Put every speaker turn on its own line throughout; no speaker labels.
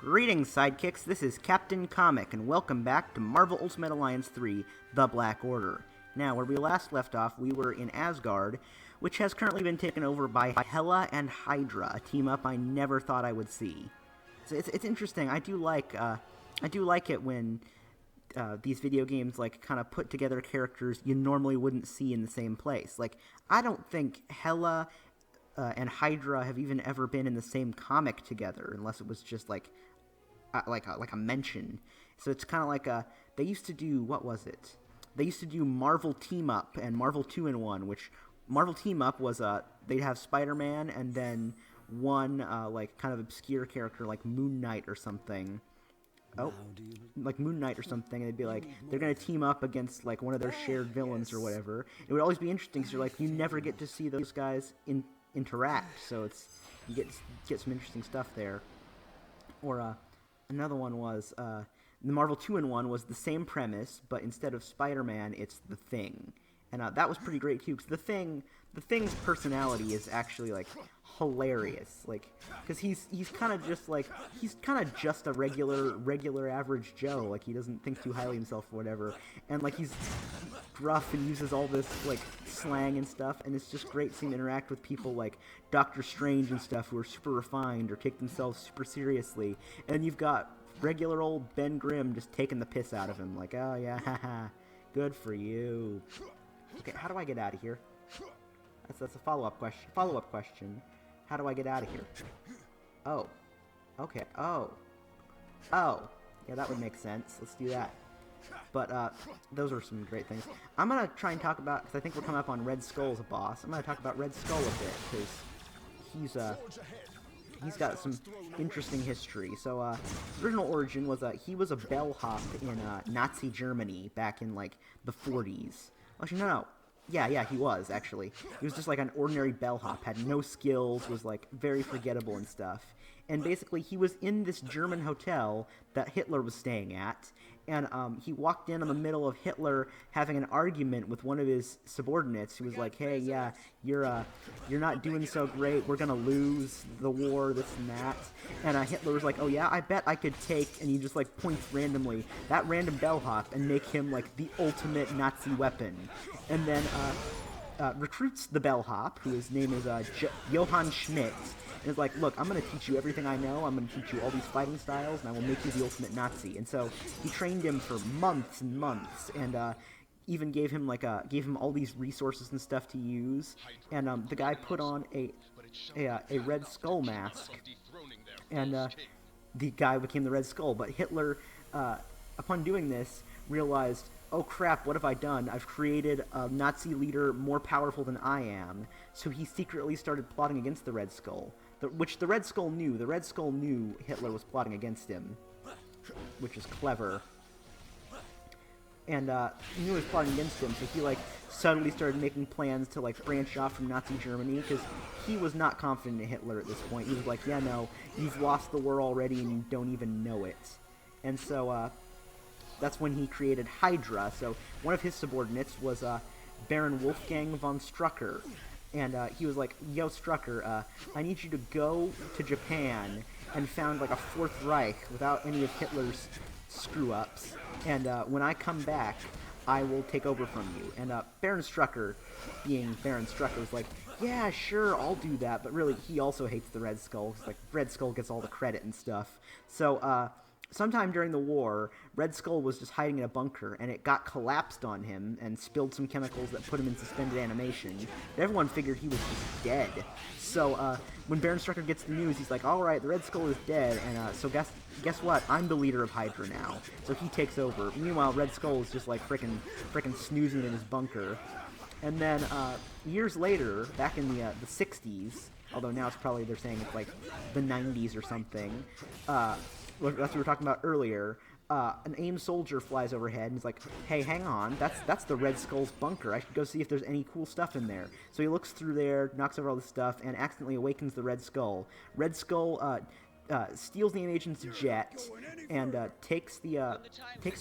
Greetings, Sidekicks. This is Captain Comic, and welcome back to Marvel Ultimate Alliance 3, The Black Order. Now, where we last left off, we were in Asgard, which has currently been taken over by Hela and Hydra, a team-up I never thought I would see. So it's interesting. I do like it when these video games kind of put together characters you normally wouldn't see in the same place. I don't think Hela and Hydra have even ever been in the same comic together, unless it was just like a mention. So it's kind of they used to do, what was it? They used to do Marvel Team Up and Marvel 2-in-1, which Marvel Team Up was they'd have Spider-Man and then one kind of obscure character like Moon Knight or something. Like Moon Knight or something, and they'd be like, they're gonna team up against like one of their shared villains or whatever. It would always be interesting because you never get to see those guys interact, so you get some interesting stuff there. Or another one was the Marvel 2-in-1 was the same premise, but instead of Spider-Man, it's the Thing, and that was pretty great too. Because the Thing's personality is actually hilarious, because he's kind of just a regular average Joe. He doesn't think too highly of himself or whatever, and he's gruff and uses all this slang and stuff, and it's just great seeing him interact with people like Doctor Strange and stuff who are super refined or take themselves super seriously, and you've got regular old Ben Grimm just taking the piss out of him, oh yeah, haha, good for you. Okay, how do I get out of here? That's a follow-up question. How do I get out of here? Oh. Okay. Oh. Yeah, that would make sense. Let's do that. But, those are some great things. I'm gonna try and talk about, because I think we're coming up on Red Skull as a boss. I'm gonna talk about Red Skull a bit, because he's got some interesting history. So, his original origin was, he was a bellhop in, Nazi Germany back in, the 40s. Actually, no. Yeah, he was, actually. He was just an ordinary bellhop, had no skills, was very forgettable and stuff. And basically, he was in this German hotel that Hitler was staying at, and he walked in the middle of Hitler having an argument with one of his subordinates who was like, hey, yeah, you're not doing so great, we're gonna lose the war, this and that. And Hitler was like, oh yeah, I bet I could take, and he just points randomly, that random bellhop and make him the ultimate Nazi weapon. And then recruits the bellhop, whose name is Johann Schmidt, and is like, look, I'm going to teach you everything I know, I'm going to teach you all these fighting styles, and I will make you the ultimate Nazi. And so he trained him for months and months, and even gave him all these resources and stuff to use. And the guy put on a Red Skull mask, and the guy became the Red Skull. But Hitler, upon doing this, realized, oh crap, what have I done? I've created a Nazi leader more powerful than I am. So he secretly started plotting against the Red Skull, which the Red Skull knew. The Red Skull knew Hitler was plotting against him, which is clever. And he knew he was plotting against him, so he suddenly started making plans to branch off from Nazi Germany, because he was not confident in Hitler at this point. He was like, yeah, no, you've lost the war already and you don't even know it. And so that's when he created Hydra. So one of his subordinates was Baron Wolfgang von Strucker. And he was like, yo, Strucker, I need you to go to Japan and found a Fourth Reich without any of Hitler's screw-ups. And when I come back, I will take over from you. And Baron Strucker, being Baron Strucker, was like, yeah, sure, I'll do that. But really, he also hates the Red Skull, because Red Skull gets all the credit and stuff. So, sometime during the war, Red Skull was just hiding in a bunker, and it got collapsed on him and spilled some chemicals that put him in suspended animation. But everyone figured he was just dead. So when Baron Strucker gets the news, he's like, all right, the Red Skull is dead, and so guess what? I'm the leader of Hydra now. So he takes over. Meanwhile, Red Skull is just frickin' snoozing in his bunker. And then years later, back in the 60s, although now it's probably, they're saying it's the 90s or something, that's what we were talking about earlier, an AIM soldier flies overhead and is like, hey, hang on, that's the Red Skull's bunker. I should go see if there's any cool stuff in there. So he looks through there, knocks over all this stuff, and accidentally awakens the Red Skull. Red Skull steals the agent's jet and takes the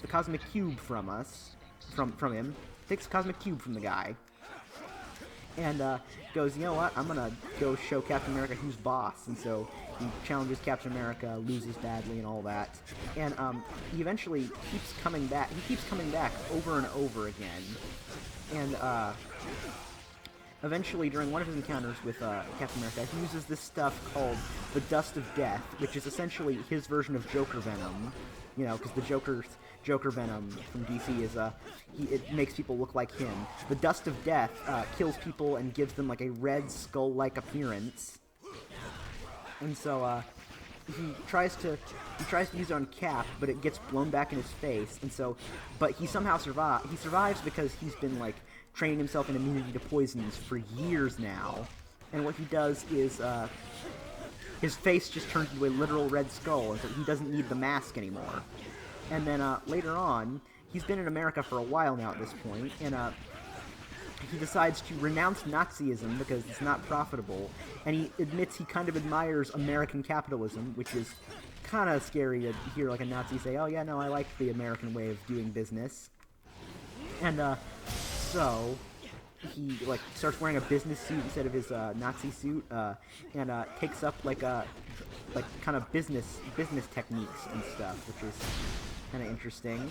cosmic cube from him, takes the cosmic cube from the guy, and goes, you know what, I'm gonna go show Captain America who's boss. And so he challenges Captain America, loses badly and all that, and he eventually keeps coming back. He keeps coming back over and over again, and eventually, during one of his encounters with Captain America, he uses this stuff called the Dust of Death, which is essentially his version of Joker Venom. You know, because the Joker Venom from DC is it makes people look like him. The Dust of Death kills people and gives them like a red skull-like appearance. And so he tries to use it on Cap, but it gets blown back in his face. And so, but he somehow survives. He survives because he's been like training himself in immunity to poisons for years now. And what he does is his face just turns into a literal red skull, and so he doesn't need the mask anymore. And then later on, he's been in America for a while now at this point, and he decides to renounce Nazism because it's not profitable, and he admits he kind of admires American capitalism, which is kind of scary to hear like a Nazi say, oh yeah, no, I like the American way of doing business. And so he like starts wearing a business suit instead of his Nazi suit, and takes up like kind of business techniques and stuff, which is kind of interesting.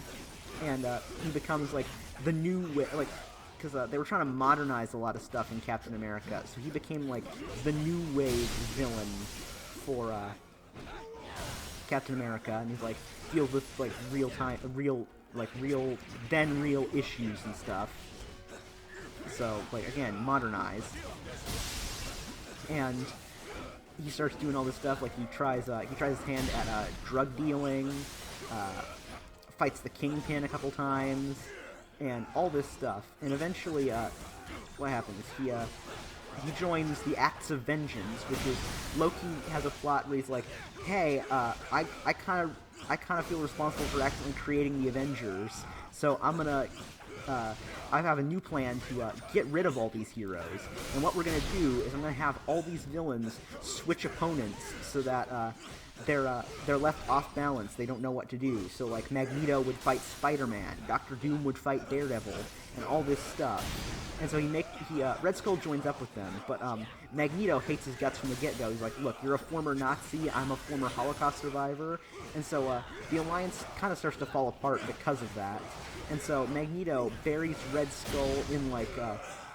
And he becomes like the new way, like, because they were trying to modernize a lot of stuff in Captain America, so he became like the new wave villain for Captain America, and he's like deals with like real issues and stuff. So, like, again, modernized. And he starts doing all this stuff, like, he tries his hand at drug dealing, fights the Kingpin a couple times, and all this stuff. And eventually, what happens? He joins the Acts of Vengeance, which is, Loki has a plot where he's like, hey, I kind of feel responsible for accidentally creating the Avengers, so I'm gonna I have a new plan to get rid of all these heroes, and what we're going to do is I'm going to have all these villains switch opponents so that they're left off balance. They don't know what to do. So like Magneto would fight Spider-Man, Doctor Doom would fight Daredevil, and all this stuff. And so Red Skull joins up with them, but Magneto hates his guts from the get-go. He's like, look, you're a former Nazi, I'm a former Holocaust survivor, and so the Alliance kind of starts to fall apart because of that. And so Magneto buries Red Skull in like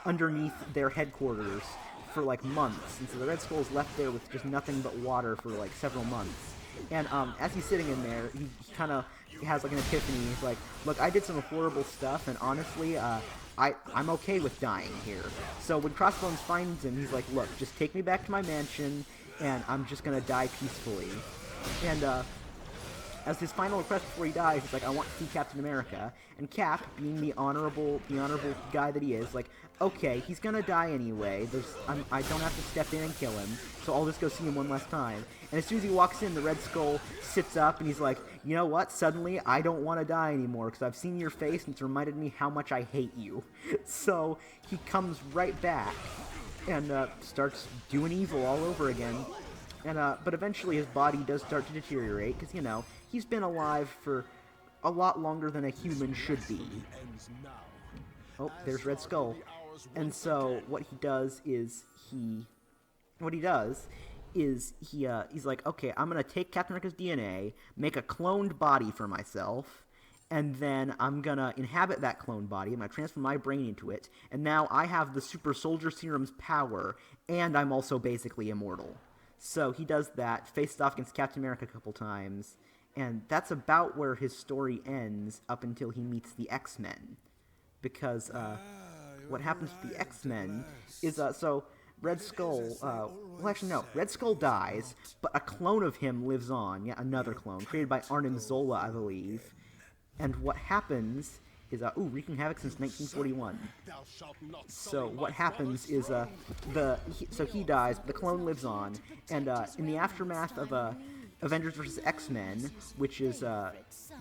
underneath their headquarters for like months, and so the Red Skull is left there with just nothing but water for like several months. And as he's sitting in there, he kind of has like an epiphany. He's like, look, I did some horrible stuff, and honestly, I'm okay with dying here. So when Crossbones finds him, he's like, look, just take me back to my mansion, and I'm just gonna die peacefully. And as his final request before he dies, he's like, I want to see Captain America. And Cap, being the honorable guy that he is, like, okay, he's gonna die anyway. I don't have to step in and kill him, so I'll just go see him one last time. And as soon as he walks in, the Red Skull sits up, and he's like, you know what? Suddenly, I don't want to die anymore, because I've seen your face, and it's reminded me how much I hate you. So he comes right back, and starts doing evil all over again. And but eventually his body does start to deteriorate, because, you know, he's been alive for a lot longer than a human should be. Oh, there's Red Skull. And so what he does is he's like, okay, I'm gonna take Captain America's DNA, make a cloned body for myself, and then I'm gonna inhabit that cloned body, I'm gonna transfer my brain into it, and now I have the super soldier serum's power, and I'm also basically immortal. So he does that, faces off against Captain America a couple times, and that's about where his story ends up until he meets the X-Men. Because what happens to the X-Men is, so Red Skull, well actually no, Red Skull dies, but a clone of him lives on, yeah, another clone, created by Arnim Zola, I believe. And what happens is, wreaking havoc since 1941. So what happens is, so he dies, but the clone lives on, and in the aftermath of Avengers vs. X-Men, which is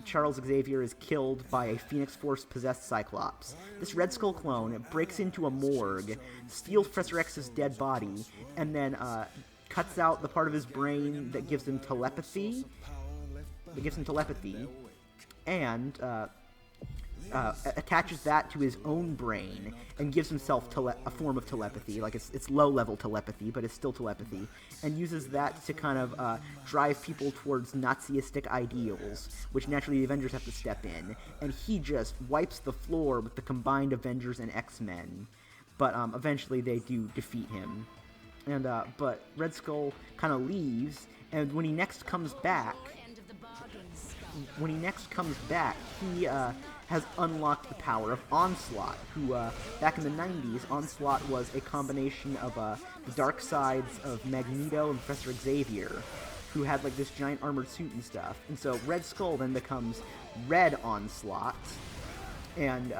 Charles Xavier is killed by a Phoenix Force-possessed Cyclops. This Red Skull clone breaks into a morgue, steals Professor X's dead body, and then cuts out the part of his brain that gives him telepathy. And attaches that to his own brain and gives himself a form of telepathy. Like, it's low-level telepathy, but it's still telepathy, and uses that to kind of drive people towards Nazistic ideals, which naturally the Avengers have to step in. And he just wipes the floor with the combined Avengers and X-Men. But eventually they do defeat him. And but Red Skull kind of leaves, and when he next comes back, he has unlocked the power of Onslaught, who, back in the 90s, Onslaught was a combination of the dark sides of Magneto and Professor Xavier, who had, like, this giant armored suit and stuff. And so Red Skull then becomes Red Onslaught, and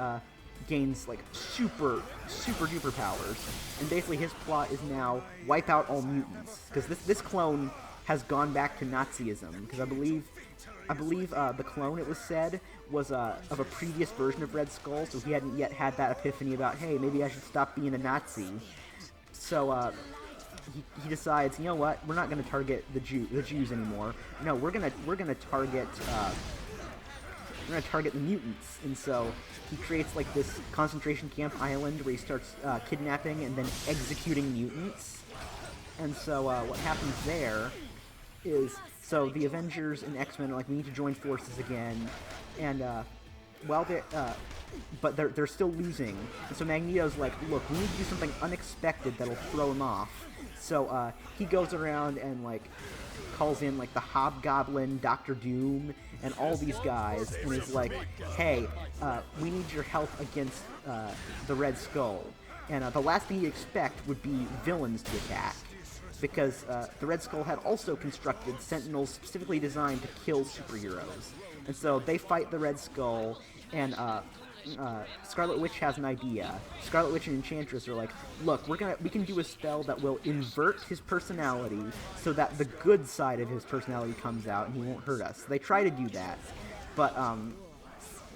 gains, like, super duper powers. And basically his plot is now wipe out all mutants, because this clone has gone back to Nazism, because I believe the clone, it was said, was of a previous version of Red Skull, so he hadn't yet had that epiphany about, hey, maybe I should stop being a Nazi. So he decides, you know what, we're not going to target the Jews anymore. No, we're gonna target the mutants. And so he creates, like, this concentration camp island where he starts kidnapping and then executing mutants. And so what happens there is, so the Avengers and X-Men are like, we need to join forces again, and while they're still losing, and so Magneto's like, look, we need to do something unexpected that'll throw him off. So he goes around and, like, calls in, like, the Hobgoblin, Doctor Doom, and all these guys, and he's like, hey, we need your help against the Red Skull. And the last thing you'd expect would be villains to attack, because the Red Skull had also constructed Sentinels specifically designed to kill superheroes. And so they fight the Red Skull, and Scarlet Witch has an idea. Scarlet Witch and Enchantress are like, look, we can do a spell that will invert his personality so that the good side of his personality comes out and he won't hurt us. So they try to do that, but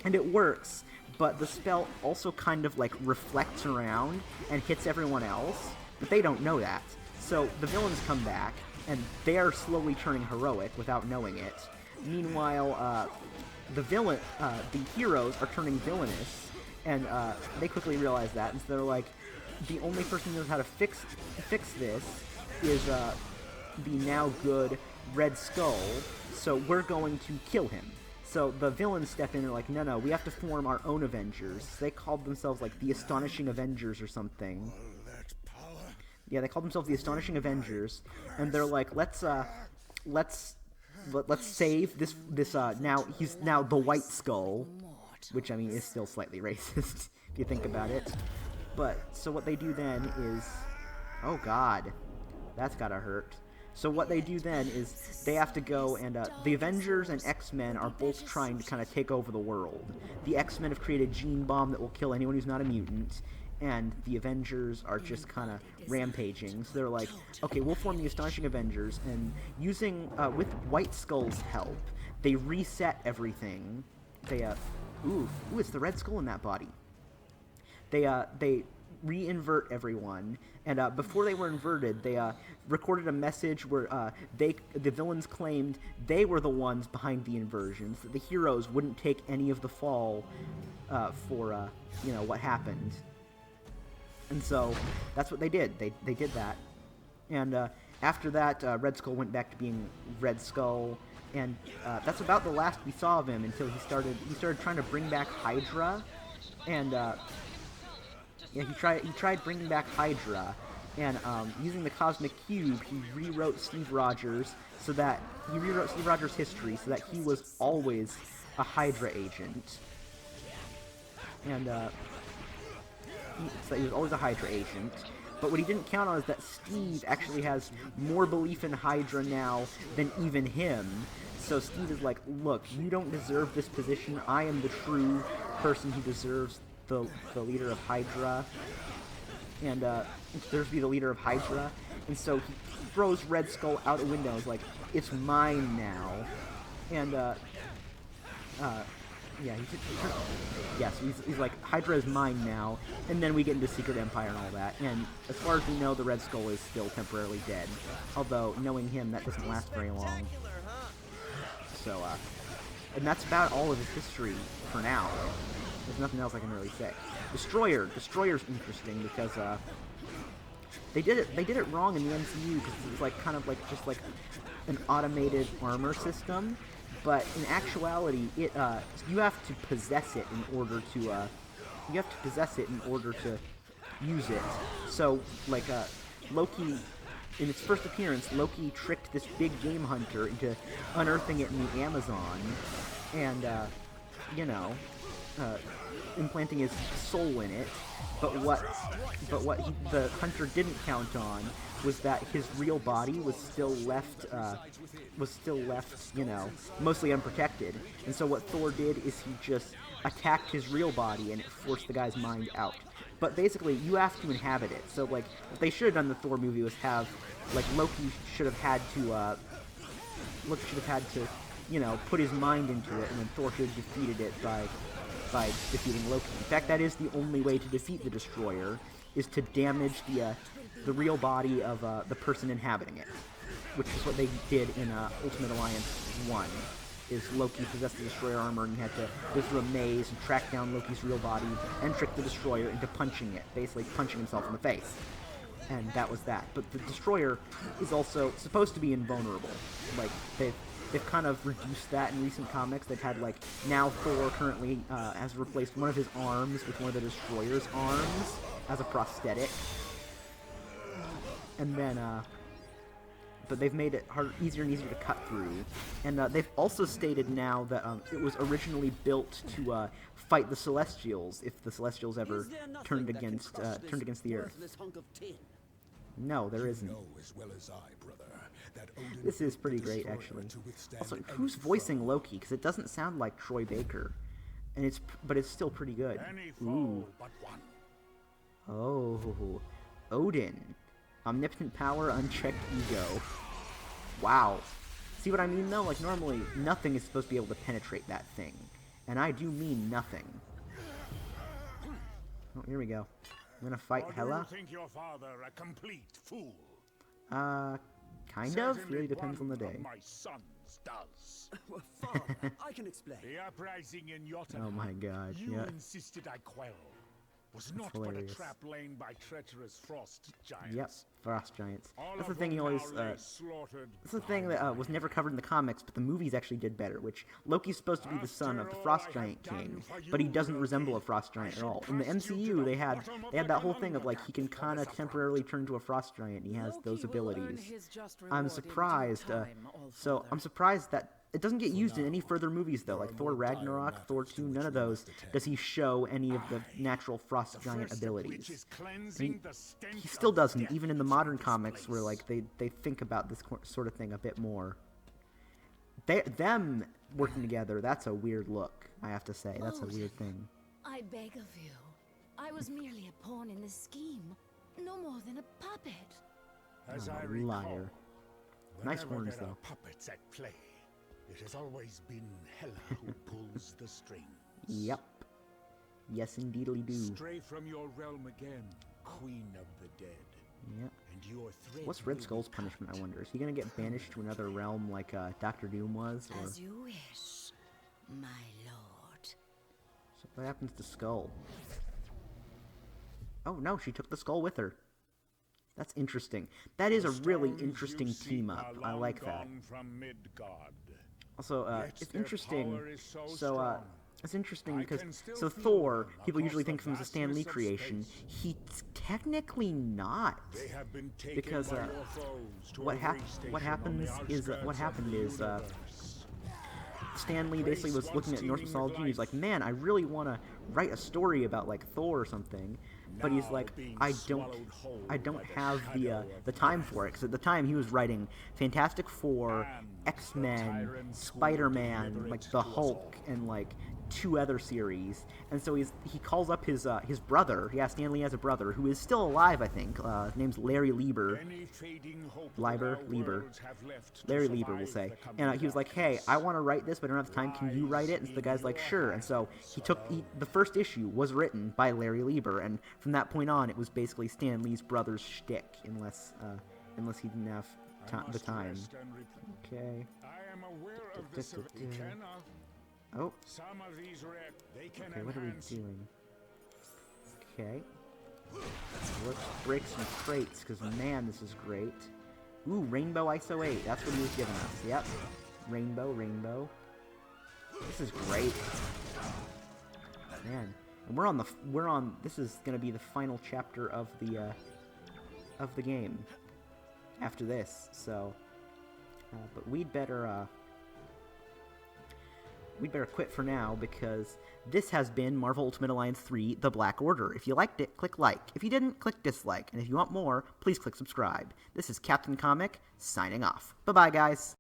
and it works, but the spell also kind of, like, reflects around and hits everyone else, but they don't know that. So the villains come back, and they are slowly turning heroic without knowing it. Meanwhile, the heroes are turning villainous, and they quickly realize that, and so they're like, the only person who knows how to fix this is the now good Red Skull, so we're going to kill him. So the villains step in and are like, no, we have to form our own Avengers. They called themselves, like, the Astonishing Avengers or something. Yeah, they called themselves the Astonishing Avengers, and they're like, let's save this now he's now the White Skull, which, I mean, is still slightly racist if you think about it. But so what they do then is, oh god, that's gotta hurt. So what they do then is they have to go, and the Avengers and X-Men are both trying to kind of take over the world. The X-Men have created a gene bomb that will kill anyone who's not a mutant, and the Avengers are just kind of rampaging. So they're like, okay, we'll form the Astonishing Avengers, and using, with White Skull's help, they reset everything. They, ooh, it's the Red Skull in that body. They re-invert everyone, and before they were inverted, they recorded a message where the villains claimed they were the ones behind the inversions, that the heroes wouldn't take any of the fall for what happened. And so that's what they did. They did that, and after that, Red Skull went back to being Red Skull, and that's about the last we saw of him until he started trying to bring back Hydra, and he tried bringing back Hydra, and using the Cosmic Cube, he rewrote Steve Rogers' history so that he was always a Hydra agent, and so he was always a Hydra agent. But what he didn't count on is that Steve actually has more belief in Hydra now than even him. So Steve is like, look, you don't deserve this position. I am the true person who deserves the leader of Hydra. And deserves to be the leader of Hydra. And so he throws Red Skull out a window and is like, it's mine now. And he's like, Hydra is mine now, and then we get into Secret Empire and all that, and as far as we know, the Red Skull is still temporarily dead, although, knowing him, that doesn't last very long. So, and that's about all of his history for now. There's nothing else I can really say. Destroyer's interesting because they did it wrong in the MCU because it was like kind of like just like an automated armor system, but in actuality, it you have to possess it in order to use it. So like Loki, in its first appearance, Loki tricked this big game hunter into unearthing it in the Amazon, and implanting his soul in it. But what the hunter didn't count on was that his real body was still left, mostly unprotected. And so what Thor did is he just attacked his real body, and it forced the guy's mind out. But basically, you have to inhabit it. So, like, what they should have done in the Thor movie was have, like, Loki should have had to, put his mind into it, and then Thor should have defeated it by defeating Loki. In fact, that is the only way to defeat the Destroyer, is to damage the real body of the person inhabiting it, which is what they did in Ultimate Alliance 1. Is Loki possessed the Destroyer armor, and you had to go through a maze and track down Loki's real body and trick the Destroyer into punching it, basically punching himself in the face. And that was that. But the Destroyer is also supposed to be invulnerable. Like, they've kind of reduced that in recent comics. They've had, like, now Thor currently has replaced one of his arms with one of the Destroyer's arms as a prosthetic. And then, but they've made it easier and easier to cut through. And they've also stated now that it was originally built to fight the Celestials if the Celestials ever turned against the Earth. No, there isn't. This is pretty great, actually. Also, who's voicing Loki? Because it doesn't sound like Troy Baker, and but it's still pretty good. Ooh. Oh, Odin. Omnipotent power, unchecked ego. Wow. See what I mean, though? Like, normally, nothing is supposed to be able to penetrate that thing. And I do mean nothing. Oh, here we go. I'm gonna fight Hela.
Do you think your father a complete fool?
Kind of. Really depends on the day.
My sons does.
Well, Father, I can explain.
The uprising in Jotunheim.
Oh my god,
You
yeah.
insisted I quell. Was
That's
not but a
hilarious.
trap laid by treacherous frost giants.
Yep, frost giants.
All
That's the
of
thing he
whom
always.
now lay slaughtered
That's the thing that was never covered in the comics, but the movies actually did better. Which Loki's supposed to be the son of the frost giant king, but he doesn't resemble a frost giant at all. In the MCU, they had that whole thing of like he can kind of temporarily turn into a frost giant, and he has those abilities. I'm surprised. So I'm surprised that it doesn't get used in any further movies, though. Like Thor Ragnarok, Thor 2, none of those does he show any of the natural frost giant abilities. And he still doesn't, even in the modern comics, where like they think about this sort of thing a bit more. Them working together, that's a weird look, I have to say. That's a weird thing.
I beg of you. I was merely a pawn in this scheme, no more than a puppet.
As I
Oh,
recall,
liar. Nice
whenever
horns,
there are
though.
puppets at play, it has always been Hela who pulls the strings.
Yep. Yes, indeedly do.
Stray from your realm again, Queen of the Dead.
Yep.
And your thread
What's Red
will
Skull's
be cut.
punishment, I wonder? Is he gonna get banished to another realm like Doctor Doom was? Or
As you wish, my lord.
so what happens to Skull? Oh no, she took the skull with her. That's interesting. That is a really
Stones
interesting
you seek
team
are
up. I
long
like that.
gone from Midgard.
Also,
Yet
it's
their
interesting.
power is so
So,
strong.
it's interesting
I
because
can still
so
feel
Thor,
them
people usually
across
think of him
the
as a Stan Lee
vastness of
creation.
space.
He's technically not.
They have been taken
Because,
by your foes to
what
every
happened
station on the
is what
outskirts
happened
of the
is
universe.
Stan Lee basically was looking at Norse mythology and he's like, man, I really want to write a story about like Thor or something, but he's
Now
like,
being
I
swallowed whole
don't
by the
have
shadow
the
of
time for it, because at the time he was writing Fantastic Four,
And
X-Men,
the tyrant who
Spider-Man,
delivered
like
it
the
to us
Hulk,
all.
and like 2 other series, and so he calls up his brother. Yeah, Stan Lee has a brother who is still alive, I think. His name's Larry Lieber.
Any fading hope that
Lieber,
our
Lieber.
worlds have left to
Larry Lieber will
survive
say.
the
And
coming
he was like, hey,
darkness.
I want to write this, but I don't have time. Can you write it? And so the guy's like, sure. And so he took the first issue was written by Larry Lieber, and from that point on, it was basically Stan Lee's brother's shtick, unless he didn't have
I
the
must
time.
rest and repent.
Okay.
I am aware of the severe.
Oh,
Some of these they can
okay, what are we
enhance.
doing? Okay. Let's break some crates, because man, this is great. Ooh, Rainbow ISO 8. That's what he was giving us. Yep. Rainbow, rainbow. This is great. Man. And this is gonna be the final chapter of the game. After this, so. But we'd better quit for now, because this has been Marvel Ultimate Alliance 3, The Black Order. If you liked it, click like. If you didn't, click dislike. And if you want more, please click subscribe. This is Captain Comic, signing off. Bye-bye, guys.